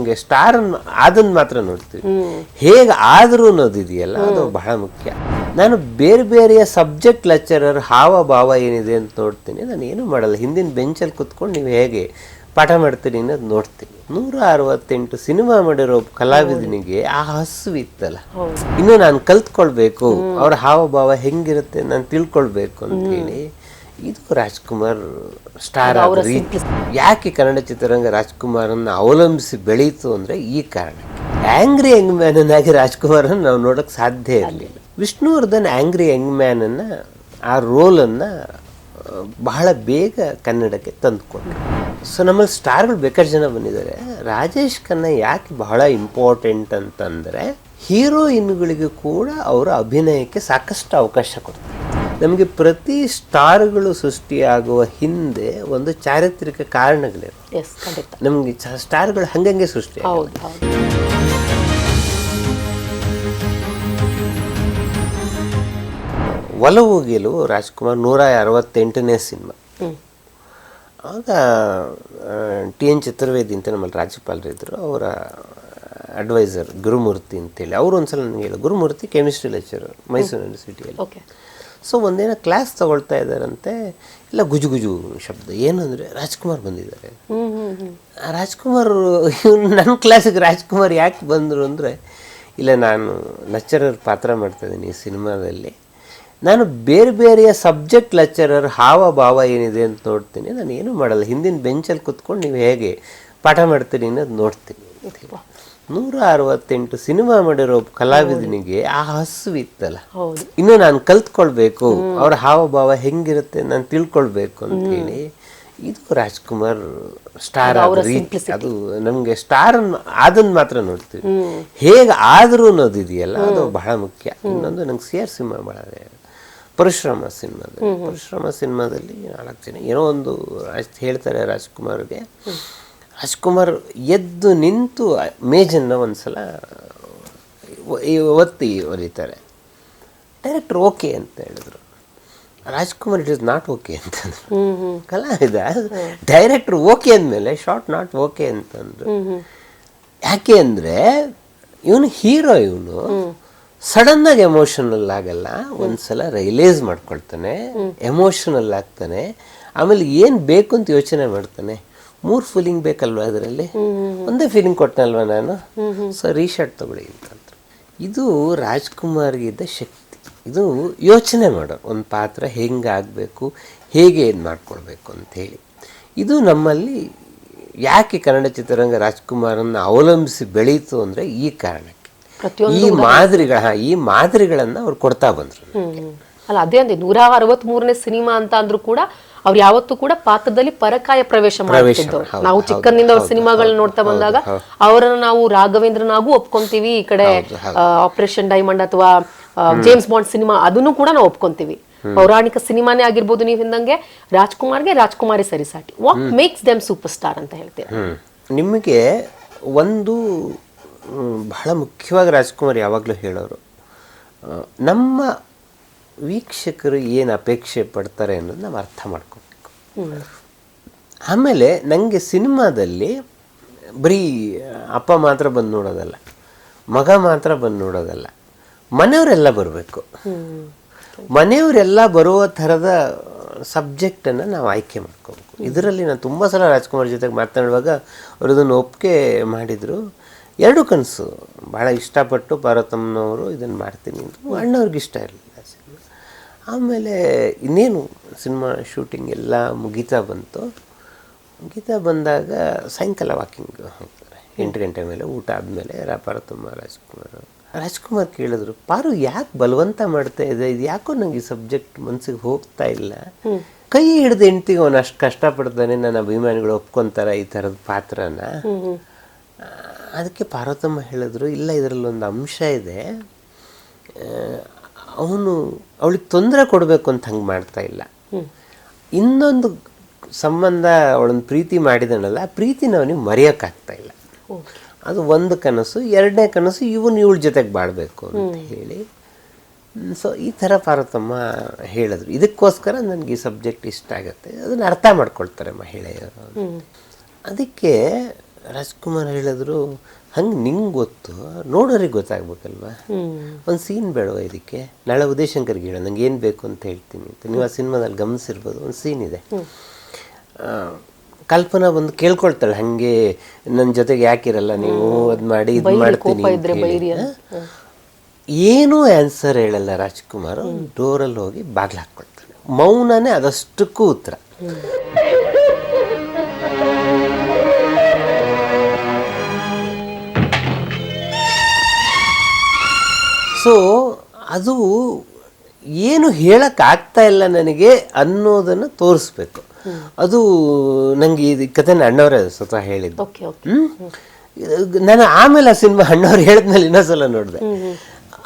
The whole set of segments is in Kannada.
ನಮಗೆ ಸ್ಟಾರ್ ಅದನ್ನ ಮಾತ್ರ ನೋಡ್ತೀವಿ, ಹೇಗೆ ಆದರೂ ಅನ್ನೋದಿದೆಯಲ್ಲ ಅದು ಬಹಳ ಮುಖ್ಯ. ನಾನು ಬೇರೆ ಬೇರೆಯ ಸಬ್ಜೆಕ್ಟ್ ಲೆಕ್ಚರರ್ ಹಾವ ಭಾವ ಏನಿದೆ ಅಂತ ನೋಡ್ತೀನಿ. ನಾನು ಏನು ಮಾಡಲ್ಲ, ಹಿಂದಿನ ಬೆಂಚಲ್ಲಿ ಕುತ್ಕೊಂಡು ನೀವು ಹೇಗೆ ಪಾಠ ಮಾಡ್ತೀನಿ ಅನ್ನೋದು ನೋಡ್ತೀನಿ. 168 ಸಿನಿಮಾ ಮಾಡಿರೋ ಕಲಾವಿದನಿಗೆ ಆ ಹಸುವಿತ್ತಲ್ಲ, ಇನ್ನು ನಾನು ಕಲ್ತ್ಕೊಳ್ಬೇಕು, ಅವ್ರ ಹಾವ ಭಾವ ಹೆಂಗಿರುತ್ತೆ ನಾನು ತಿಳ್ಕೊಳ್ಬೇಕು ಅಂತ ಹೇಳಿ ಇದು ರಾಜ್ಕುಮಾರ್ ಸ್ಟಾರ್ ಯಾಕೆ ಕನ್ನಡ ಚಿತ್ರರಂಗ ರಾಜ್ಕುಮಾರನ್ನ ಅವಲಂಬಿಸಿ ಬೆಳೀತು ಅಂದ್ರೆ ಈ ಕಾರಣ. ಆಂಗ್ರಿ ಯಂಗ್ ಮ್ಯಾನ್ ಆಗಿ ರಾಜ್ಕುಮಾರನ್ನ ನಾವು ನೋಡಕ್ ಸಾಧ್ಯ ಇರಲಿಲ್ಲ. ವಿಷ್ಣುವರ್ಧನ್ ಆಂಗ್ರಿ ಯಂಗ್ ಮ್ಯಾನ್ ಅನ್ನ ಆ ರೋಲನ್ನ ಬಹಳ ಬೇಗ ಕನ್ನಡಕ್ಕೆ ತಂದುಕೊಂಡ್ರು. ಸೊ ನಮ್ಮಲ್ಲಿ ಸ್ಟಾರ್ಗಳು ಬೇಕಾರು ಜನ ಬಂದಿದ್ದಾರೆ. ರಾಜೇಶ್ ಖನ್ನಾ ಯಾಕೆ ಬಹಳ ಇಂಪಾರ್ಟೆಂಟ್ ಅಂತಂದರೆ ಹೀರೋಯಿನ್ಗಳಿಗೂ ಕೂಡ ಅವರ ಅಭಿನಯಕ್ಕೆ ಸಾಕಷ್ಟು ಅವಕಾಶ ಕೊಡ್ತಾರೆ. ನಮಗೆ ಪ್ರತಿ ಸ್ಟಾರ್ಗಳು ಸೃಷ್ಟಿಯಾಗುವ ಹಿಂದೆ ಒಂದು ಚಾರಿತ್ರಿಕ ಕಾರಣಗಳಿವೆ. ನಮಗೆ ಸ್ಟಾರ್ಗಳು ಹಂಗಂಗೆ ಸೃಷ್ಟಿ. ಒಲವು ಗೆಲುವು ರಾಜ್ಕುಮಾರ್ 168ನೇ ಸಿನಿಮಾ. ಆಗ TN ಚತುರ್ವೇದಿ ಅಂತ ನಮ್ಮಲ್ಲಿ ರಾಜ್ಯಪಾಲರು ಇದ್ದರು, ಅವರ ಅಡ್ವೈಸರ್ ಗುರುಮೂರ್ತಿ ಅಂತೇಳಿ. ಅವರು ಒಂದ್ಸಲ ನನಗೆ ಹೇಳಿದ್ರು, ಗುರುಮೂರ್ತಿ ಕೆಮಿಸ್ಟ್ರಿ ಲೆಕ್ಚರರ್ ಮೈಸೂರು ಯೂನಿವರ್ಸಿಟಿಯಲ್ಲಿ. ಸೊ ಒಂದೇನೋ ಕ್ಲಾಸ್ ತಗೊಳ್ತಾ ಇದ್ದಾರಂತೆ, ಇಲ್ಲ ಗುಜು ಗುಜು ಶಬ್ದ. ಏನು ಅಂದರೆ ರಾಜ್ಕುಮಾರ್ ಬಂದಿದ್ದಾರೆ. ರಾಜ್ಕುಮಾರ್ ನನ್ನ ಕ್ಲಾಸಿಗೆ ರಾಜ್ಕುಮಾರ್ ಯಾಕೆ ಬಂದರು ಅಂದರೆ, ಇಲ್ಲ ನಾನು ಲೆಕ್ಚರರ್ ಪಾತ್ರ ಮಾಡ್ತಾಯಿದ್ದೀನಿ ಈ ಸಿನಿಮಾದಲ್ಲಿ, ನಾನು ಬೇರೆ ಬೇರೆಯ ಸಬ್ಜೆಕ್ಟ್ ಲೆಕ್ಚರರ್ ಹಾವ ಭಾವ ಏನಿದೆ ಅಂತ ನೋಡ್ತೀನಿ. ನಾನು ಏನು ಮಾಡಲ್ಲ, ಹಿಂದಿನ ಬೆಂಚಲ್ಲಿ ಕುತ್ಕೊಂಡು ನೀವು ಹೇಗೆ ಪಾಠ ಮಾಡ್ತೀನಿ ಅನ್ನೋದು ನೋಡ್ತೀನಿ. 168 ಸಿನಿಮಾ ಮಾಡಿರೋ ಕಲಾವಿದನಿಗೆ ಆ ಹಸುವಿತ್ತಲ್ಲ, ಇನ್ನು ನಾನು ಕಲ್ತ್ಕೊಳ್ಬೇಕು, ಅವ್ರ ಹಾವ ಭಾವ ಹೆಂಗಿರುತ್ತೆ ನಾನು ತಿಳ್ಕೊಳ್ಬೇಕು ಅಂತ ಹೇಳಿ ಇದು ರಾಜ್ಕುಮಾರ್ ಸ್ಟಾರ್ ಅದು ನಮಗೆ ಸ್ಟಾರ್ ಅದನ್ನ ಮಾತ್ರ ನೋಡ್ತೀವಿ, ಹೇಗೆ ಆದರೂ ಅನ್ನೋದಿದೆಯಲ್ಲ ಅದು ಬಹಳ ಮುಖ್ಯ. ಇನ್ನೊಂದು ನಂಗೆ CR ಸಿನಿಮಾ ಮಾಡಿದೆ, ಪರಶುರಾಮ ಸಿನಿಮಾದಲ್ಲಿ 4 ಜನ ಏನೋ ಒಂದು ಹೇಳ್ತಾರೆ ರಾಜ್ಕುಮಾರ್ಗೆ. ರಾಜ್ಕುಮಾರ್ ಎದ್ದು ನಿಂತು ಮೇಜನ್ನು ಒಂದ್ಸಲ ಒತ್ತಿ ಹೊಲಿತಾರೆ. ಡೈರೆಕ್ಟರ್ ಓಕೆ ಅಂತ ಹೇಳಿದ್ರು. Rajkumar it is not okay ಅಂತಂದ್ರು. ಕಲಾವಿದ ಡೈರೆಕ್ಟರ್ ಓಕೆ ಅಂದಮೇಲೆ ಶಾರ್ಟ್ ನಾಟ್ ಓಕೆ ಅಂತಂದ್ರು. ಯಾಕೆ ಅಂದರೆ ಇವನು ಹೀರೋ, ಇವನು ಸಡನ್ನಾಗಿ ಎಮೋಷನಲ್ ಆಗಲ್ಲ, ಒಂದ್ಸಲ ರಿಯಲೈಸ್ ಮಾಡ್ಕೊಳ್ತಾನೆ, ಎಮೋಷನಲ್ ಆಗ್ತಾನೆ, ಆಮೇಲೆ ಏನು ಬೇಕು ಅಂತ ಯೋಚನೆ ಮಾಡ್ತಾನೆ. 3 ಫೀಲಿಂಗ್ ಬೇಕಲ್ವ ಅದರಲ್ಲಿ, ಒಂದೇ ಫೀಲಿಂಗ್ ಕೊಟ್ಟನಲ್ವ ನಾನು, ಸೊ ರೀಶಾರ್ಟ್ ತಗೊಳ್ಳಿ ಅಂತಂದ್ರು. ಇದು ರಾಜ್ಕುಮಾರ್ಗೆ ಇದ್ದ ಶಕ್ತಿ. ಇದು ಯೋಚನೆ ಮಾಡೋ ಒಂದು ಪಾತ್ರ ಹೆಂಗಾಗಬೇಕು, ಹೇಗೆ ಇದು ಮಾಡ್ಕೊಳ್ಬೇಕು ಅಂಥೇಳಿ. ಇದು ನಮ್ಮಲ್ಲಿ ಯಾಕೆ ಕನ್ನಡ ಚಿತ್ರರಂಗ ರಾಜ್ಕುಮಾರನ್ನ ಅವಲಂಬಿಸಿ ಬೆಳೀತು ಅಂದರೆ ಈ ಕಾರಣಕ್ಕೆ. ಈ ಮಾದರಿಗಳನ್ನ ಅವ್ರು ಕೊಡ್ತಾ ಬಂದ್ರು. ಅಲ್ಲ ಅದೇ ಅಂದ್ರೆ 163ನೇ ಸಿನಿಮಾ ಅಂತ ಅಂದ್ರೂ ಕೂಡ ಅವ್ರು ಯಾವತ್ತೂ ಕೂಡ ಪಾತ್ರದಲ್ಲಿ ಪರಕಾಯ ಪ್ರವೇಶ ಮಾಡ್ತಿದ್ರು. ನಾವು ಚಿಕ್ಕಂದಿಂದ ಅವ್ರ ಸಿನಿಮಾಗಳನ್ನ ನೋಡ್ತಾ ಬಂದಾಗ ಅವರನ್ನ ನಾವು ರಾಘವೇಂದ್ರನಾಗೂ ಒಪ್ಕೊಂತೀವಿ, ಈ ಕಡೆ ಆಪರೇಷನ್ ಡೈಮಂಡ್ ಅಥವಾ ಜೇಮ್ಸ್ ಬಾಂಡ್ ಸಿನಿಮಾ ಅದನ್ನು ಕೂಡ ನಾವು ಒಪ್ಕೊಂತೀವಿ. ಪೌರಾಣಿಕ ಸಿನಿಮಾನೇ ಆಗಿರ್ಬೋದು, ನೀವು ಹಿಂದಂಗೆ ರಾಜ್ಕುಮಾರಿ ಸರಿಸಾಟಿ. What makes them superstar ಅಂತ ಹೇಳ್ತೀರಾ? ನಿಮಗೆ ಒಂದು ಬಹಳ ಮುಖ್ಯವಾಗಿ ರಾಜ್ಕುಮಾರ್ ಯಾವಾಗಲೂ ಹೇಳೋರು, ನಮ್ಮ ವೀಕ್ಷಕರು ಏನು ಅಪೇಕ್ಷೆ ಪಡ್ತಾರೆ ಅನ್ನೋದು ನಾವು ಅರ್ಥ ಮಾಡ್ಕೋಬೇಕು. ಆಮೇಲೆ ನನಗೆ ಸಿನಿಮಾದಲ್ಲಿ ಬರೀ ಅಪ್ಪ ಮಾತ್ರ ಬಂದು ನೋಡೋದಲ್ಲ, ಮಗ ಮಾತ್ರ ಬಂದು ನೋಡೋದಲ್ಲ, ಮನೆಯವರೆಲ್ಲ ಬರಬೇಕು. ಮನೆಯವರೆಲ್ಲ ಬರುವ ಥರದ ಸಬ್ಜೆಕ್ಟನ್ನು ನಾವು ಆಯ್ಕೆ ಮಾಡ್ಕೋಬೇಕು. ಇದರಲ್ಲಿ ನಾನು ತುಂಬ ಸಲ ರಾಜ್ಕುಮಾರ್ ಜೊತೆಗೆ ಮಾತನಾಡುವಾಗ ಅವರು ಇದನ್ನು ಒಪ್ಪಿಗೆ ಮಾಡಿದರು. 2 ಕನಸು ಭಾಳ ಇಷ್ಟಪಟ್ಟು ಪಾರ್ವತಮ್ಮನವರು ಇದನ್ನು ಮಾಡ್ತೀನಿ ಅಂತ, ಅಣ್ಣವ್ರಿಗೆ ಇಷ್ಟ ಇರಲಿಲ್ಲ ಸಿನಿಮಾ. ಆಮೇಲೆ ಇನ್ನೇನು ಸಿನಿಮಾ ಶೂಟಿಂಗ್ ಎಲ್ಲ ಮುಗೀತಾ ಬಂದಾಗ ಸಾಯಂಕಾಲ ವಾಕಿಂಗ್ ಹೋಗ್ತಾರೆ. 8 ಗಂಟೆ ಮೇಲೆ ಊಟ ಆದಮೇಲೆ ಪಾರ್ವತಮ್ಮ ರಾಜ್ಕುಮಾರ್ ಕೇಳಿದ್ರು, ಪಾರು ಯಾಕೆ ಬಲವಂತ ಮಾಡ್ತಾ ಇದೆ, ಇದು ಯಾಕೋ ನಂಗೆ ಈ ಸಬ್ಜೆಕ್ಟ್ ಮನಸ್ಸಿಗೆ ಹೋಗ್ತಾ ಇಲ್ಲ, ಕೈ ಹಿಡಿದು ಹೆಂಡ್ತಿಗೆ ಅವನು ಅಷ್ಟು ಕಷ್ಟಪಡ್ತಾನೆ, ನನ್ನ ಅಭಿಮಾನಿಗಳು ಒಪ್ಕೊತಾರೆ ಈ ಥರದ ಪಾತ್ರನ. ಅದಕ್ಕೆ ಪಾರ್ವತಮ್ಮ ಹೇಳಿದ್ರು, ಇಲ್ಲ ಇದರಲ್ಲೊಂದು ಅಂಶ ಇದೆ, ಅವಳಿಗೆ ತೊಂದರೆ ಕೊಡಬೇಕು ಅಂತ ಹಂಗೆ ಮಾಡ್ತಾ ಇಲ್ಲ, ಇನ್ನೊಂದು ಸಂಬಂಧ ಅವಳನ್ನು ಪ್ರೀತಿ ಮಾಡಿದನಲ್ಲ, ಆ ಪ್ರೀತಿನ ಅವನಿಗೆ ಮರೆಯೋಕ್ಕಾಗ್ತಾ ಇಲ್ಲ. ಅದು ಒಂದು ಕನಸು. 2ನೇ ಕನಸು ಇವಳ ಜೊತೆಗೆ ಬಾಳಬೇಕು ಅಂತ ಹೇಳಿ. ಸೊ ಈ ಥರ ಪಾರ್ವತಮ್ಮ ಹೇಳಿದ್ರು. ಇದಕ್ಕೋಸ್ಕರ ನನಗೆ ಈ ಸಬ್ಜೆಕ್ಟ್ ಇಷ್ಟ ಆಗುತ್ತೆ, ಅದನ್ನು ಅರ್ಥ ಮಾಡ್ಕೊಳ್ತಾರೆ ಮಹಿಳೆಯರು. ಅದಕ್ಕೆ ರಾಜ್ಕುಮಾರ್ ಹೇಳಿದ್ರು, ಹಂಗೆ ನಿಂಗೆ ಗೊತ್ತು, ನೋಡೋರಿಗೆ ಗೊತ್ತಾಗ್ಬೇಕಲ್ವ, ಒಂದು ಸೀನ್ ಬೇಡವ ಇದಕ್ಕೆ, ನಾಳೆ ಉದಯಶಂಕರ್ಗೆ ಹೇಳೋ ನಂಗೆ ಏನು ಬೇಕು ಅಂತ ಹೇಳ್ತೀನಿ ಅಂತ. ನೀವು ಆ ಸಿನಿಮಾದಲ್ಲಿ ಗಮನಿಸಿರ್ಬೋದು, ಒಂದು ಸೀನ್ ಇದೆ, ಕಲ್ಪನಾ ಬಂದು ಕೇಳ್ಕೊಳ್ತಾಳೆ, ಹಾಗೆ ನನ್ನ ಜೊತೆಗೆ ಯಾಕಿರಲ್ಲ ನೀವು, ಅದು ಮಾಡಿ ಇದು ಮಾಡ್ತೀನಿ ಅಂತ ಹೇಳಿ. ಏನೂ ಆನ್ಸರ್ ಹೇಳಲ್ಲ ರಾಜ್ಕುಮಾರ್, ಡೋರಲ್ಲಿ ಹೋಗಿ ಬಾಗ್ಲು ಹಾಕ್ಕೊಳ್ತಾನೆ. ಮೌನನೇ ಅದಷ್ಟಕ್ಕೂ ಉತ್ತರ. ಸೊ ಅದು ಏನು ಹೇಳೋಕ್ಕಾಗ್ತಾ ಇಲ್ಲ ನನಗೆ ಅನ್ನೋದನ್ನು ತೋರಿಸ್ಬೇಕು. ಅದು ನನಗೆ ಈ ಕಥೆನ ಅಣ್ಣವರೇ ಸ್ವತಃ ಹೇಳಿದ್ದು. ನಾನು ಆಮೇಲೆ ಆ ಸಿನಿಮಾ ಅಣ್ಣವ್ರು ಹೇಳಿದ್ಮೇಲೆ ಇನ್ನೊಂದ್ಸಲ ನೋಡಿದೆ.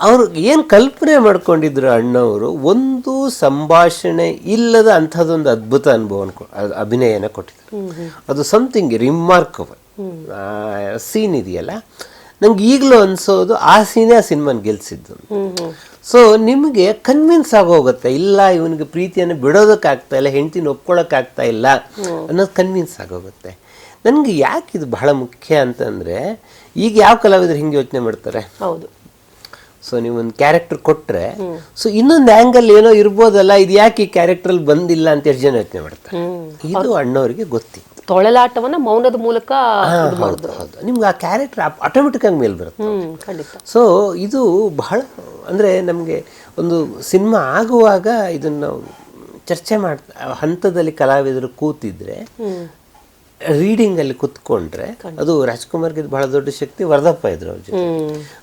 ಅವರು ಏನು ಕಲ್ಪನೆ ಮಾಡ್ಕೊಂಡಿದ್ರು ಅಣ್ಣವರು, ಒಂದು ಸಂಭಾಷಣೆ ಇಲ್ಲದ ಅಂಥದ್ದೊಂದು ಅದ್ಭುತ ಅಭಿನಯನ ಕೊಟ್ಟಿದ್ರು. ಅದು ಸಮಥಿಂಗ್ ರಿಮಾರ್ಕಬಲ್. ಸೀನ್ ಇದೆಯಲ್ಲ, ನಂಗೆ ಈಗಲೂ ಅನ್ಸೋದು ಆ ಸೀನೇ ಆ ಸಿನಿಮಾನ ಗೆಲ್ಸಿದ್ದು. ಸೊ ನಿಮಗೆ ಕನ್ವಿನ್ಸ್ ಆಗೋಗುತ್ತೆ, ಇಲ್ಲ ಇವನಿಗೆ ಪ್ರೀತಿಯನ್ನು ಬಿಡೋದಕ್ಕಾಗ್ತಾ ಇಲ್ಲ, ಹೆಂಡತಿನ ಒಪ್ಕೊಳ್ಳೋಕ್ಕಾಗ್ತಾ ಇಲ್ಲ ಅನ್ನೋದು ಕನ್ವಿನ್ಸ್ ಆಗೋಗುತ್ತೆ. ನನಗೆ ಯಾಕೆ ಇದು ಬಹಳ ಮುಖ್ಯ ಅಂತಂದರೆ, ಈಗ ಯಾವ ಕಲಾವಿದರು ಹಿಂಗೆ ಯೋಚನೆ ಮಾಡ್ತಾರೆ, ಹೌದು, ಸೊ ನೀವು ಒಂದು ಕ್ಯಾರೆಕ್ಟರ್ ಕೊಟ್ಟರೆ, ಸೊ ಇನ್ನೊಂದು ಆ್ಯಂಗಲ್ ಏನೋ ಇರ್ಬೋದಲ್ಲ, ಇದು ಯಾಕೆ ಈ ಕ್ಯಾರೆಕ್ಟ್ರಲ್ಲಿ ಬಂದಿಲ್ಲ ಅಂತ ಎಷ್ಟು ಜನ ಯೋಚನೆ ಮಾಡ್ತಾರೆ. ಇದು ಅಣ್ಣವರಿಗೆ ಗೊತ್ತಿತ್ತು. ತೊಳಲಾಟವನ್ನ ಮೌನದ ಮೂಲಕ ನಿಮ್ಗೆ ಆ ಕ್ಯಾರೆಕ್ಟರ್ ಆಟೋಮೆಟಿಕ್ ಆಗಿ ಮೇಲೆ ಬರುತ್ತೆ. ಸೊ ಇದು ಬಹಳ ಅಂದರೆ ನಮಗೆ ಒಂದು ಸಿನಿಮಾ ಆಗುವಾಗ ಇದನ್ನು ಚರ್ಚೆ ಹಂತದಲ್ಲಿ ಕಲಾವಿದರು ಕೂತಿದ್ರೆ, ರೀಡಿಂಗಲ್ಲಿ ಕುತ್ಕೊಂಡ್ರೆ, ಅದು ರಾಜ್ಕುಮಾರ್ಗೆ ಬಹಳ ದೊಡ್ಡ ಶಕ್ತಿ. ವರದಪ್ಪ ಇದ್ರು ಅವ್ರ ಜೊತೆ,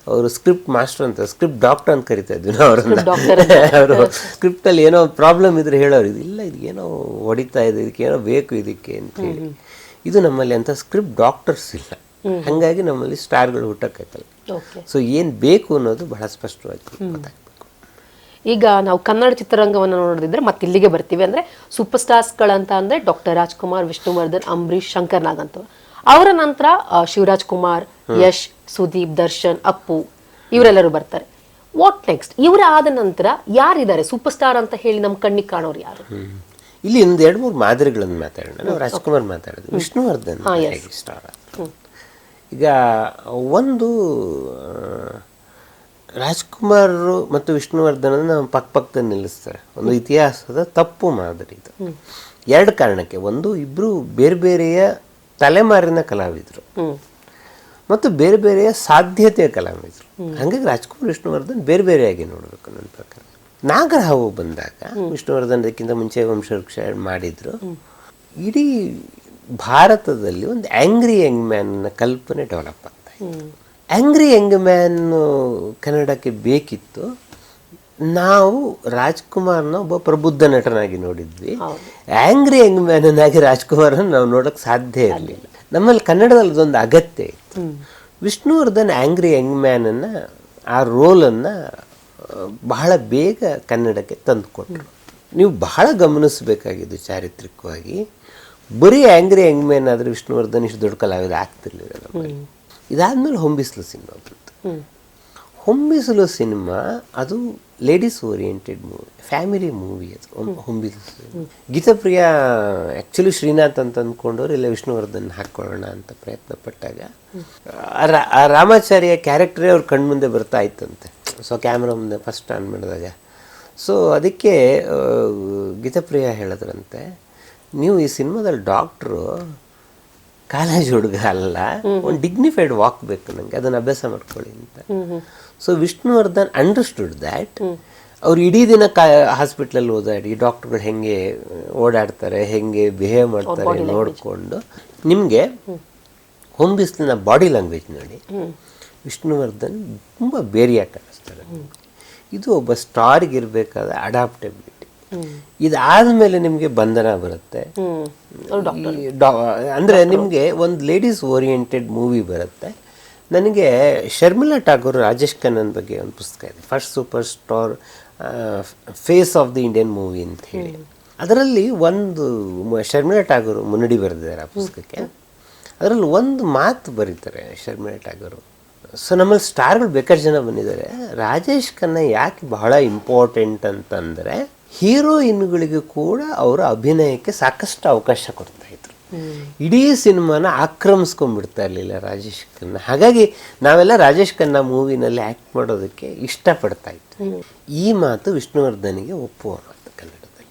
ಅವರು ಸ್ಕ್ರಿಪ್ಟ್ ಮಾಸ್ಟರ್ ಅಂತ, ಸ್ಕ್ರಿಪ್ಟ್ ಡಾಕ್ಟರ್ ಅಂತ ಕರಿತಾ ಇದ್ವಿ ನಾವು ಅವರನ್ನ. ಅವರು ಸ್ಕ್ರಿಪ್ಟಲ್ಲಿ ಏನೋ ಪ್ರಾಬ್ಲಮ್ ಇದ್ರೆ ಹೇಳೋರು, ಇಲ್ಲ ಇದಕ್ಕೇನೋ ಹೊಡಿತಾ ಇದೆ, ಇದಕ್ಕೇನೋ ಬೇಕು ಇದಕ್ಕೆ ಅಂತ ಹೇಳಿ. ಇದು ನಮ್ಮಲ್ಲಿ ಅಂತ ಸ್ಕ್ರಿಪ್ಟ್ ಡಾಕ್ಟರ್ಸ್ ಇಲ್ಲ, ಹಾಗಾಗಿ ನಮ್ಮಲ್ಲಿ ಸ್ಟಾರ್ಗಳು ಹುಟ್ಟಕ್ಕಾಯ್ತಲ್ಲ. ಸೊ ಏನು ಬೇಕು ಅನ್ನೋದು ಬಹಳ ಸ್ಪಷ್ಟವಾಗಿ ಗೊತ್ತಾಗಬೇಕು. ಈಗ ನಾವು ಕನ್ನಡ ಚಿತ್ರರಂಗವನ್ನು ನೋಡಿದ್ರೆ ಮತ್ತೆ ಇಲ್ಲಿಗೆ ಬರ್ತೀವಿ. ಅಂದರೆ ಸೂಪರ್ ಸ್ಟಾರ್ಸ್ಗಳಂತ ಅಂದರೆ ಡಾಕ್ಟರ್ ರಾಜ್ಕುಮಾರ್, ವಿಷ್ಣುವರ್ಧನ್, ಅಂಬರೀಷ್, ಶಂಕರ್ ನಾಗ್ ಅಂತ. ಅವರ ನಂತರ ಶಿವರಾಜ್ ಕುಮಾರ್, ಯಶ್, ಸುದೀಪ್, ದರ್ಶನ್, ಅಪ್ಪು ಇವರೆಲ್ಲರೂ ಬರ್ತಾರೆ. What next? ಇವರ ಆದ ನಂತರ ಯಾರಿದ್ದಾರೆ ಸೂಪರ್ ಸ್ಟಾರ್ ಅಂತ ಹೇಳಿ ನಮ್ಮ ಕಣ್ಣಿಗೆ ಕಾಣೋರು ಯಾರು? ಇಲ್ಲಿ ಒಂದು 2-3 ಮಾದರಿಗಳನ್ನು ಮಾತಾಡೋಣ. ನಾವು ರಾಜ್ಕುಮಾರ್ ಮಾತಾಡೋದು, ವಿಷ್ಣುವರ್ಧನ್ ಸ್ಟಾರ್. ಈಗ ಒಂದು ರಾಜ್ಕುಮಾರ್ ಮತ್ತು ವಿಷ್ಣುವರ್ಧನ ನಾವು ಪಕ್ಕದಲ್ಲಿ ನಿಲ್ಲಿಸ್ತಾರೆ. ಒಂದು ಇತಿಹಾಸದ ತಪ್ಪು ಮಾದರಿ ಇದು. 2 ಕಾರಣಕ್ಕೆ. ಒಂದು, ಇಬ್ಬರು ಬೇರೆ ಬೇರೆಯ ತಲೆಮಾರಿನ ಕಲಾವಿದರು ಮತ್ತು ಬೇರೆ ಬೇರೆಯ ಸಾಧ್ಯತೆಯ ಕಲಾವಿದರು. ಹಾಗಾಗಿ ರಾಜ್ಕುಮಾರ್, ವಿಷ್ಣುವರ್ಧನ್ ಬೇರೆ ಬೇರೆಯಾಗಿ ನೋಡಬೇಕು ನನ್ನ ಪ್ರಕಾರ. ನಾಗರಹಾವು ಬಂದಾಗ ವಿಷ್ಣುವರ್ಧನ್ ಅದಕ್ಕಿಂತ ಮುಂಚೆ ವಂಶವೃಕ್ಷ ಮಾಡಿದ್ರು. ಇಡೀ ಭಾರತದಲ್ಲಿ ಒಂದು ಆ್ಯಂಗ್ರಿ ಯಂಗ್ ಮ್ಯಾನ್ನ ಕಲ್ಪನೆ ಡೆವಲಪ್ ಆಗ್ತಾ ಇತ್ತು. ಆ್ಯಂಗ್ರಿ ಯಂಗ್ ಮ್ಯಾನ್ ಕನ್ನಡಕ್ಕೆ ಬೇಕಿತ್ತು. ನಾವು ರಾಜ್ಕುಮಾರ್ನ ಒಬ್ಬ ಪ್ರಬುದ್ಧ ನಟನಾಗಿ ನೋಡಿದ್ವಿ. ಆ್ಯಂಗ್ರಿ ಯಂಗ್ ಮ್ಯಾನನ್ನಾಗಿ ರಾಜ್ಕುಮಾರನ್ನ ನಾವು ನೋಡೋಕ್ಕೆ ಸಾಧ್ಯ ಇರಲಿಲ್ಲ. ನಮ್ಮಲ್ಲಿ ಕನ್ನಡದಲ್ಲಿ ಅದೊಂದು ಅಗತ್ಯ ಇತ್ತು. ವಿಷ್ಣುವರ್ಧನ್ ಆ್ಯಂಗ್ರಿ ಯಂಗ್ ಮ್ಯಾನನ್ನು, ಆ ರೋಲನ್ನು ಬಹಳ ಬೇಗ ಕನ್ನಡಕ್ಕೆ ತಂದುಕೊಟ್ರು. ನೀವು ಬಹಳ ಗಮನಿಸಬೇಕಾಗಿದ್ದು ಚಾರಿತ್ರಿಕವಾಗಿ, ಬರೀ ಆ್ಯಂಗ್ರಿ ಯಂಗ್ ಮ್ಯಾನ್ ಆದರೆ ವಿಷ್ಣುವರ್ಧನ್ ಇಷ್ಟು ದೊಡ್ಡ ಕಲಾವಿದ ಆಗ್ತಿರ್ಲಿಲ್ಲ ನಮ್ಮಲ್ಲಿ. ಇದಾದ್ಮೇಲೆ ಹೊಂಬಿಸಲು ಸಿನಿಮಾ ಬಂತು. ಹೊಂಬಿಸಲು ಸಿನಿಮಾ ಅದು ladies oriented movie, family movie. ಅದು ಹೊಂಬಿಸಲು. ಗೀತಪ್ರಿಯ ಆ್ಯಕ್ಚುಲಿ ಶ್ರೀನಾಥ್ ಅಂತ ಅಂದ್ಕೊಂಡವ್ರು ಇಲ್ಲ ವಿಷ್ಣುವರ್ಧನ್ ಹಾಕ್ಕೊಳ್ಳೋಣ ಅಂತ ಪ್ರಯತ್ನ ಪಟ್ಟಾಗ ಆ ರಾಮಾಚಾರ್ಯ ಕ್ಯಾರೆಕ್ಟರೇ ಅವ್ರ ಕಣ್ಮುಂದೆ ಬರ್ತಾ ಇತ್ತಂತೆ. ಸೊ ಕ್ಯಾಮ್ರಾ ಮುಂದೆ ಫಸ್ಟ್ ಆನ್ ಮಾಡಿದಾಗ, ಸೊ ಅದಕ್ಕೆ ಗೀತಪ್ರಿಯ ಹೇಳಿದ್ರಂತೆ, ನೀವು ಈ ಸಿನಿಮಾದಲ್ಲಿ ಡಾಕ್ಟ್ರು ಕಾಲೇಜ್ ಹುಡುಗ ಅಲ್ಲ, ಒಂದು ಡಿಗ್ನಿಫೈಡ್ ವಾಕ್ ಬೇಕು ನನಗೆ, ಅದನ್ನು ಅಭ್ಯಾಸ ಮಾಡ್ಕೊಳ್ಳಿ ಅಂತ. So Vishnuvardhan understood that. ಅವ್ರು ಇಡೀ ದಿನ ಹಾಸ್ಪಿಟ್ಲಲ್ಲಿ ಓದಾಡಿ ಡಾಕ್ಟ್ರುಗಳು ಹೆಂಗೆ ಓಡಾಡ್ತಾರೆ, ಹೆಂಗೆ ಬಿಹೇವ್ ಮಾಡ್ತಾರೆ ನೋಡಿಕೊಂಡು, ನಿಮಗೆ ಹೊಂಬಿಸ್ಲಿನ ಬಾಡಿ ಲ್ಯಾಂಗ್ವೇಜ್ ನೋಡಿ ವಿಷ್ಣುವರ್ಧನ್ ತುಂಬ ಬೇರೆಯಾಗಿ ಕಾಣಿಸ್ತಾರೆ. ಇದು ಒಬ್ಬ ಸ್ಟಾರ್ಗೆ ಇರಬೇಕಾದ ಅಡಾಪ್ಟಬಿಲಿಟಿ. ಇದಾದ್ಮೇಲೆ ನಿಮಗೆ ಬಂಧನ ಬರುತ್ತೆ, ಅಂದರೆ ನಿಮಗೆ ಒಂದು ಲೇಡೀಸ್ ಓರಿಯೆಂಟೆಡ್ ಮೂವಿ ಬರುತ್ತೆ. ನನಗೆ ಶರ್ಮಿಳಾ ಠಾಕೂರ್, ರಾಜೇಶ್ ಖನ್ನನ್ ಬಗ್ಗೆ ಒಂದು ಪುಸ್ತಕ ಇದೆ, first super star face of the Indian movie ಅಂತ ಹೇಳಿ. ಅದರಲ್ಲಿ ಒಂದು ಶರ್ಮಿಳಾ ಠಾಕೂರ್ ಮುನ್ನುಡಿ ಬರೆದಿದ್ದಾರೆ ಆ ಪುಸ್ತಕಕ್ಕೆ. ಅದರಲ್ಲಿ ಒಂದು ಮಾತು ಬರೀತಾರೆ ಶರ್ಮಿಳಾ ಠಾಕೂರ್. ಸೊ ನಮ್ಮಲ್ಲಿ ಸ್ಟಾರ್ಗಳು ಬೇಕಾಷ್ಟು ಜನ ಬಂದಿದ್ದಾರೆ. ರಾಜೇಶ್ ಖನ್ನಾ ಯಾಕೆ ಬಹಳ ಇಂಪಾರ್ಟೆಂಟ್ ಅಂತಂದರೆ, ಹೀರೋಯಿನ್ಗಳಿಗೂ ಕೂಡ ಅವರ ಅಭಿನಯಕ್ಕೆ ಸಾಕಷ್ಟು ಅವಕಾಶ ಕೊಡ್ತಾಯಿದ್ರು. ಇಡೀ ಸಿನಿಮಾನ ಆಕ್ರಮಿಸ್ಕೊಂಡ್ಬಿಡ್ತಾ ಇರಲಿಲ್ಲ ರಾಜೇಶ್ ಖನ್ನಾ. ಹಾಗಾಗಿ ನಾವೆಲ್ಲ ರಾಜೇಶ್ ಖನ್ನಾ ಮೂವಿನಲ್ಲಿ ಆ್ಯಕ್ಟ್ ಮಾಡೋದಕ್ಕೆ ಇಷ್ಟಪಡ್ತಾ ಇತ್ತು. ಈ ಮಾತು ವಿಷ್ಣುವರ್ಧನ್ಗೆ ಒಪ್ಪುವ ಮಾತು ಕನ್ನಡದಲ್ಲಿ.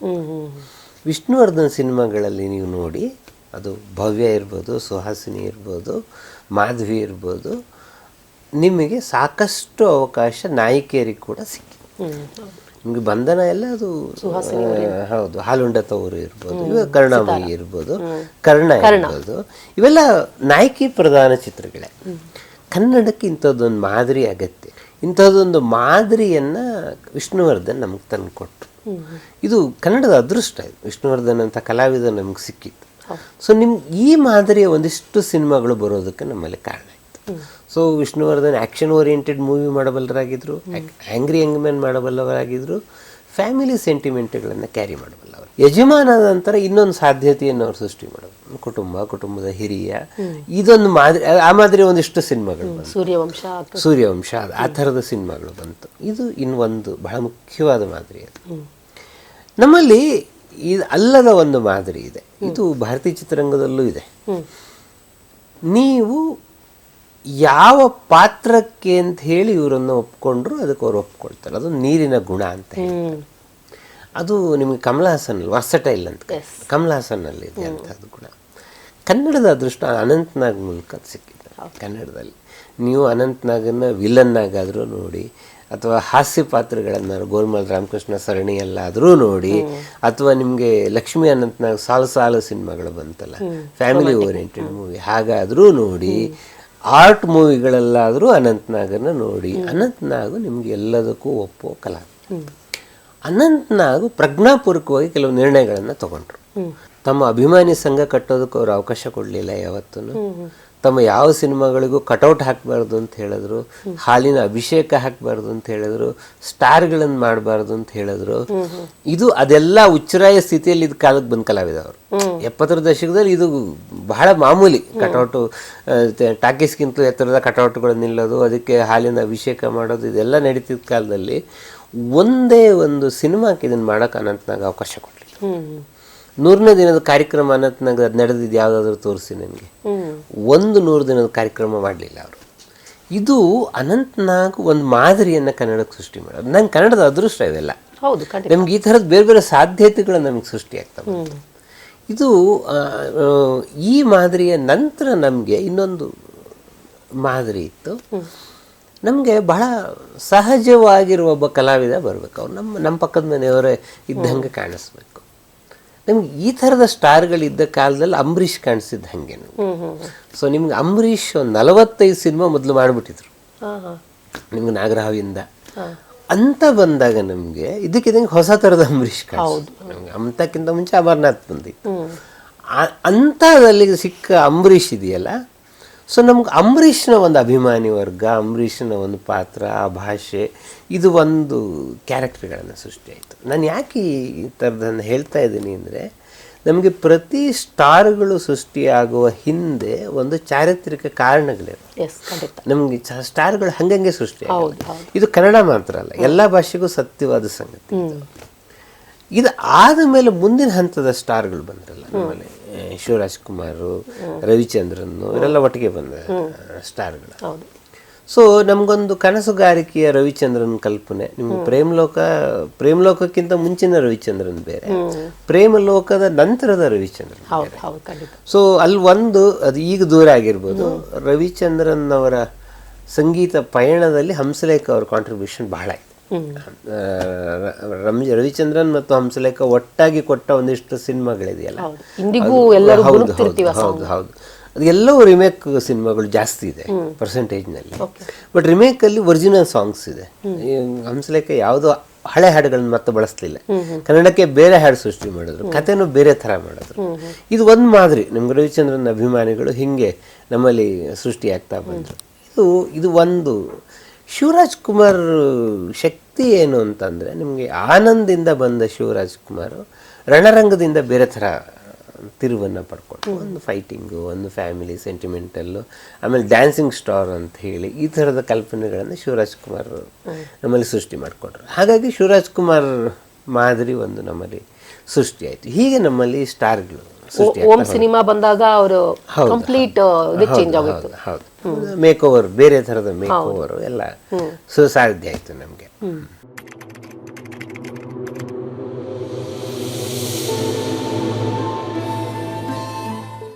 ವಿಷ್ಣುವರ್ಧನ್ ಸಿನಿಮಾಗಳಲ್ಲಿ ನೀವು ನೋಡಿ, ಅದು ಭವ್ಯ ಇರ್ಬೋದು, ಸುಹಾಸಿನಿ ಇರ್ಬೋದು, ಮಾಧವಿ ಇರ್ಬೋದು, ನಿಮಗೆ ಸಾಕಷ್ಟು ಅವಕಾಶ ನಾಯಕಿಯರಿಗೆ ಕೂಡ ಸಿಕ್ಕಿದೆ. ನಿಮಗೆ ಬಂಧನ ಎಲ್ಲ ಅದು ಹೌದು, ಹಾಲುಂಡ ತವರು ಇರ್ಬೋದು, ಇವಾಗ ಕರುಣಾಮಯಿ ಇರ್ಬೋದು, ಕರ್ಣ ಇರ್ಬೋದು, ಇವೆಲ್ಲ ನಾಯಕಿ ಪ್ರಧಾನ ಚಿತ್ರಗಳೇ. ಕನ್ನಡಕ್ಕೆ ಇಂಥದ್ದೊಂದು ಮಾದರಿ ಅಗತ್ಯ. ಇಂಥದ್ದೊಂದು ಮಾದರಿಯನ್ನು ವಿಷ್ಣುವರ್ಧನ್ ನಮಗೆ ತಂದು ಕೊಟ್ಟರು. ಇದು ಕನ್ನಡದ ಅದೃಷ್ಟ. ಇದು ವಿಷ್ಣುವರ್ಧನ್ ಅಂತ ಕಲಾವಿದ ನಮ್ಗೆ ಸಿಕ್ಕಿತ್ತು. ಸೊ ನಿಮ್ಗೆ ಈ ಮಾದರಿಯ ಒಂದಿಷ್ಟು ಸಿನಿಮಾಗಳು ಬರೋದಕ್ಕೆ ನಮ್ಮಲ್ಲಿ ಕಾರಣ ಆಯಿತು. So Vishnuvardhan action oriented movie ಮಾಡಬಲ್ಲರಾಗಿದ್ದರು, ಆ್ಯಂಗ್ರಿ ಯಂಗ್ ಮ್ಯಾನ್ ಮಾಡಬಲ್ಲವರಾಗಿದ್ದರು, ಫ್ಯಾಮಿಲಿ ಸೆಂಟಿಮೆಂಟ್ಗಳನ್ನು ಕ್ಯಾರಿ ಮಾಡಬಲ್ಲವರು. ಯಜಮಾನದ ನಂತರ ಇನ್ನೊಂದು ಸಾಧ್ಯತೆಯನ್ನು ಅವ್ರು ಸೃಷ್ಟಿ ಮಾಡೋದು, ಕುಟುಂಬದ ಹಿರಿಯ, ಇದೊಂದು ಮಾದರಿ. ಆ ಮಾದರಿ ಒಂದಿಷ್ಟು ಸಿನಿಮಾಗಳು ಬಂತು. ಸೂರ್ಯವಂಶ ಆ ಥರದ ಸಿನಿಮಾಗಳು ಬಂತು. ಇದು ಇನ್ನೊಂದು ಬಹಳ ಮುಖ್ಯವಾದ ಮಾದರಿ. ಅದು ನಮ್ಮಲ್ಲಿ ಇದು ಅಲ್ಲದ ಒಂದು ಮಾದರಿ ಇದೆ. ಇದು ಭಾರತೀಯ ಚಿತ್ರರಂಗದಲ್ಲೂ ಇದೆ. ನೀವು ಯಾವ ಪಾತ್ರಕ್ಕೆ ಅಂತ ಹೇಳಿ ಇವರನ್ನು ಒಪ್ಕೊಂಡ್ರು ಅದಕ್ಕೆ ಅವ್ರು ಒಪ್ಕೊಳ್ತಾರೆ. ಅದು ನೀರಿನ ಗುಣ ಅಂತ ಹೇಳಿ. ಅದು ನಿಮಗೆ ಕಮಲ್ ಹಾಸನ್ ವರ್ಸಟೈಲ್ ಅಂತ ಕಮಲ್ ಹಾಸನ್ನಲ್ಲಿ ಇದೆ ಅಂಥದ್ದು ಗುಣ. ಕನ್ನಡದ ಅದೃಷ್ಟ ಅನಂತ್ನಾಗ್ ಮೂಲಕ ಸಿಕ್ಕಿದೆ. ಕನ್ನಡದಲ್ಲಿ ನೀವು ಅನಂತ್ನಾಗನ್ನು ವಿಲನ್ನಾಗಾದರೂ ನೋಡಿ, ಅಥವಾ ಹಾಸ್ಯ ಪಾತ್ರಗಳನ್ನು ಗೋಲ್ಮಾಲ್ ರಾಮಕೃಷ್ಣ ಸರಣಿಯಲ್ಲಾದರೂ ನೋಡಿ, ಅಥವಾ ನಿಮಗೆ ಲಕ್ಷ್ಮೀ ಅನಂತ್ನಾಗ್ ಸಾಲು ಸಿನಿಮಾಗಳು ಬಂತಲ್ಲ, ಫ್ಯಾಮಿಲಿ ಓರಿಯೆಂಟೆಡ್ ಮೂವಿ, ಹಾಗಾದರೂ ನೋಡಿ, ಆರ್ಟ್ ಮೂವಿಗಳಲ್ಲಾದರೂ ಅನಂತ್ನಾಗನ್ನು ನೋಡಿ. ಅನಂತ್ನಾಗು ನಿಮ್ಗೆ ಎಲ್ಲದಕ್ಕೂ ಒಪ್ಪೋ ಕಲಾವಿದ. ಅನಂತ್ನಾಗು ಪ್ರಜ್ಞಾಪೂರ್ವಕವಾಗಿ ಕೆಲವು ನಿರ್ಣಯಗಳನ್ನು ತಗೊಂಡ್ರು. ತಮ್ಮ ಅಭಿಮಾನಿ ಸಂಘ ಕಟ್ಟೋದಕ್ಕೆ ಅವ್ರು ಅವಕಾಶ ಕೊಡಲಿಲ್ಲ ಯಾವತ್ತೂ. ತಮ್ಮ ಯಾವ ಸಿನಿಮಾಗಳಿಗೂ ಕಟೌಟ್ ಹಾಕಬಾರ್ದು ಅಂತ ಹೇಳಿದ್ರು, ಹಾಲಿನ ಅಭಿಷೇಕ ಹಾಕಬಾರ್ದು ಅಂತ ಹೇಳಿದ್ರು, ಸ್ಟಾರ್ಗಳನ್ನು ಮಾಡಬಾರ್ದು ಅಂತ ಹೇಳಿದ್ರು. ಇದು ಅದೆಲ್ಲ ಉಚ್ಚರಾಯ ಸ್ಥಿತಿಯಲ್ಲಿ ಇದು ಕಾಲಕ್ಕೆ ಬಂದ ಕಲಾವಿದ ಅವರು. 70ರ ದಶಕದಲ್ಲಿ ಇದು ಬಹಳ ಮಾಮೂಲಿ. ಕಟೌಟು ಟಾಕೀಸ್ಗಿಂತಲೂ ಎತ್ತರದ ಕಟೌಟ್ಗಳು ನಿಲ್ಲೋದು, ಅದಕ್ಕೆ ಹಾಲಿನ ಅಭಿಷೇಕ ಮಾಡೋದು, ಇದೆಲ್ಲ ನಡೀತಿದ್ದ ಕಾಲದಲ್ಲಿ ಒಂದೇ ಒಂದು ಸಿನಿಮಾಕ್ಕೆ ಇದನ್ನು ಮಾಡೋಕೆ ಅನಂತ್ನಾಗ್ ಅವಕಾಶ ಕೊಡಲಿಲ್ಲ. 100ನೇ ದಿನದ ಕಾರ್ಯಕ್ರಮ ಅನಂತ್ನಾಗ್ ನಡೆದಿದ್ದು ಯಾವುದಾದ್ರೂ ತೋರಿಸಿ ನನಗೆ. 100 ದಿನದ ಕಾರ್ಯಕ್ರಮ ಮಾಡಲಿಲ್ಲ ಅವರು. ಇದು ಅನಂತ್ನಾಗ್ ಒಂದು ಮಾದರಿಯನ್ನು ಕನ್ನಡಕ್ಕೆ ಸೃಷ್ಟಿ ಮಾಡೋದು. ನಂಗೆ ಕನ್ನಡದ ಅದೃಷ್ಟ ಇವೆಲ್ಲ. ನಮ್ಗೆ ಈ ಥರದ ಬೇರೆ ಬೇರೆ ಸಾಧ್ಯತೆಗಳು ನಮಗೆ ಸೃಷ್ಟಿಯಾಗ್ತವೆ. ಇದು ಈ ಮಾದರಿಯ ನಂತರ ನಮಗೆ ಇನ್ನೊಂದು ಮಾದರಿ ಇತ್ತು. ನಮಗೆ ಬಹಳ ಸಹಜವಾಗಿರುವ ಒಬ್ಬ ಕಲಾವಿದ ಬರಬೇಕು. ಅವ್ರು ನಮ್ಮ ಪಕ್ಕದ ಮನೆಯವರೇ ಇದ್ದಂಗೆ ಕಾಣಿಸ್ಬೇಕು. ನಮ್ಗೆ ಈ ಥರದ ಸ್ಟಾರ್ಗಳಿದ್ದ ಕಾಲದಲ್ಲಿ ಅಂಬರೀಷ್ ಕಾಣಿಸಿದ್ದ ಹಾಗೆ. ಸೊ ನಿಮ್ಗೆ ಅಂಬರೀಷ್ ಒಂದು 45 ಸಿನಿಮಾ ಮೊದಲು ಮಾಡಿಬಿಟ್ಟಿದ್ರು ನಿಮ್ಗೆ ನಾಗರಹಾವಿಂದ ಅಂತ ಬಂದಾಗ ನಮಗೆ ಇದಕ್ಕಿದಂಗೆ ಹೊಸ ಥರದ ಅಂಬರೀಷ್ ಕಾಣಿಸ್ತು. ನಮ್ಗೆ ಅಂಥಕ್ಕಿಂತ ಮುಂಚೆ ಅಮರ್ನಾಥ್ ಬಂದಿತ್ತು. ಅಂಥದಲ್ಲಿ ಸಿಕ್ಕ ಅಂಬರೀಷ್ ಇದೆಯಲ್ಲ, ಸೊ ನಮ್ಗೆ ಅಂಬರೀಷ್ನ ಒಂದು ಅಭಿಮಾನಿ ವರ್ಗ, ಅಂಬರೀಷ್ನ ಒಂದು ಪಾತ್ರ, ಆ ಭಾಷೆ, ಇದು ಒಂದು ಕ್ಯಾರೆಕ್ಟರ್ಗಳನ್ನು ಸೃಷ್ಟಿಯಾಯಿತು. ನಾನು ಯಾಕೆ ಈ ಥರದನ್ನು ಹೇಳ್ತಾ ಇದ್ದೀನಿ ಅಂದರೆ, ನಮಗೆ ಪ್ರತಿ ಸ್ಟಾರ್ಗಳು ಸೃಷ್ಟಿಯಾಗುವ ಹಿಂದೆ ಒಂದು ಚಾರಿತ್ರಿಕ ಕಾರಣಗಳಿವೆ. ನಮಗೆ ಸ್ಟಾರ್ಗಳು ಹಂಗಂಗೆ ಸೃಷ್ಟಿಯಾಗುತ್ತೆ. ಇದು ಕನ್ನಡ ಮಾತ್ರ ಅಲ್ಲ, ಎಲ್ಲ ಭಾಷೆಗೂ ಸತ್ಯವಾದ ಸಂಗತಿ. ಇದು ಆದ ಮೇಲೆ ಮುಂದಿನ ಹಂತದ ಸ್ಟಾರ್ಗಳು ಬಂದ್ರಲ್ಲ ನಮ್ಮಲ್ಲಿ, ಶಿವರಾಜ್ ಕುಮಾರ್, ರವಿಚಂದ್ರನ್, ಇವರೆಲ್ಲ ಒಟ್ಟಿಗೆ ಬಂದ ಸ್ಟಾರ್ಗಳು. ಸೊ ನಮಗೊಂದು ಕನಸುಗಾರಿಕೆಯ ರವಿಚಂದ್ರನ್ ಕಲ್ಪನೆ. ನಿಮ್ಗೆ ಪ್ರೇಮಲೋಕಕ್ಕಿಂತ ಮುಂಚಿನ ರವಿಚಂದ್ರನ್ ಬೇರೆ, ಪ್ರೇಮಲೋಕದ ನಂತರದ ರವಿಚಂದ್ರನ್ ಬೇರೆ. ಸೊ ಅಲ್ಲಿ ಅದು ಈಗ ದೂರ ಆಗಿರ್ಬೋದು, ರವಿಚಂದ್ರನ್ ಅವರ ಸಂಗೀತ ಪಯಣದಲ್ಲಿ ಹಂಸಲೇಖ ಅವ್ರ ಕಾಂಟ್ರಿಬ್ಯೂಷನ್ ಬಹಳ ಇದೆ. ರವಿಚಂದ್ರನ್ ಮತ್ತು ಹಂಸಲೇಖ ಒಟ್ಟಾಗಿ ಕೊಟ್ಟ ಒಂದಿಷ್ಟು ಸಿನಿಮಾಗಳಿದೆಯಲ್ಲ, ಹೌದು, ಅದು ಎಲ್ಲವೂ ರಿಮೇಕ್ ಸಿನಿಮಾಗಳು ಜಾಸ್ತಿ ಇದೆ ಪರ್ಸೆಂಟೇಜ್ನಲ್ಲಿ. ಬಟ್ ರಿಮೇಕಲ್ಲಿ ಒರಿಜಿನಲ್ ಸಾಂಗ್ಸ್ ಇದೆ. ಹಂಸಲೇಖ ಯಾವುದೋ ಹಳೆ ಹಾಡುಗಳನ್ನ ಮತ್ತೆ ಬಳಸಲಿಲ್ಲ, ಕನ್ನಡಕ್ಕೆ ಬೇರೆ ಹಾಡು ಸೃಷ್ಟಿ ಮಾಡಿದ್ರು, ಕಥೆನೂ ಬೇರೆ ಥರ ಮಾಡಿದ್ರು. ಇದು ಒಂದು ಮಾದರಿ. ನಮ್ಗೆ ರವಿಚಂದ್ರನ್ ಅಭಿಮಾನಿಗಳು ಹಿಂಗೆ ನಮ್ಮಲ್ಲಿ ಸೃಷ್ಟಿಯಾಗ್ತಾ ಬಂದರು. ಇದು ಒಂದು. ಶಿವರಾಜ್ ಕುಮಾರ್ ಶಕ್ತಿ ಏನು ಅಂತಂದರೆ, ನಿಮಗೆ ಆನಂದಿಂದ ಬಂದ ಶಿವರಾಜ್ ಕುಮಾರ್ ರಣರಂಗದಿಂದ ಬೇರೆ ಥರ ತಿರುವನ್ನು ಪಡ್ಕೊಂಡು, ಒಂದು ಫೈಟಿಂಗು, ಒಂದು ಫ್ಯಾಮಿಲಿ ಸೆಂಟಿಮೆಂಟಲ್ಲು, ಆಮೇಲೆ ಡ್ಯಾನ್ಸಿಂಗ್ ಸ್ಟಾರ್ ಅಂತ ಹೇಳಿ ಈ ಥರದ ಕಲ್ಪನೆಗಳನ್ನು ಶಿವರಾಜ್ ಕುಮಾರ್ ನಮ್ಮಲ್ಲಿ ಸೃಷ್ಟಿ ಮಾಡಿಕೊಂಡ್ರು. ಹಾಗಾಗಿ ಶಿವರಾಜ್ ಕುಮಾರ್ ಮಾದರಿ ಒಂದು ನಮ್ಮಲ್ಲಿ ಸೃಷ್ಟಿಯಾಯಿತು. ಹೀಗೆ ನಮ್ಮಲ್ಲಿ ಸ್ಟಾರ್ಗಳು ಓಂ ಸಿನಿಮಾ ಬಂದಾಗ ಅವರು ಕಂಪ್ಲೀಟ್ ಇದು ಚೇಂಜ್ ಆಗೋಯ್ತು. ಹೌದು ಮೇಕ್ ಓವರ್, ಬೇರೆ ಥರದ ಮೇಕ್ ಓವರ್ ಎಲ್ಲ ಸುಸಾಧ್ಯ ಆಯಿತು ನಮಗೆ.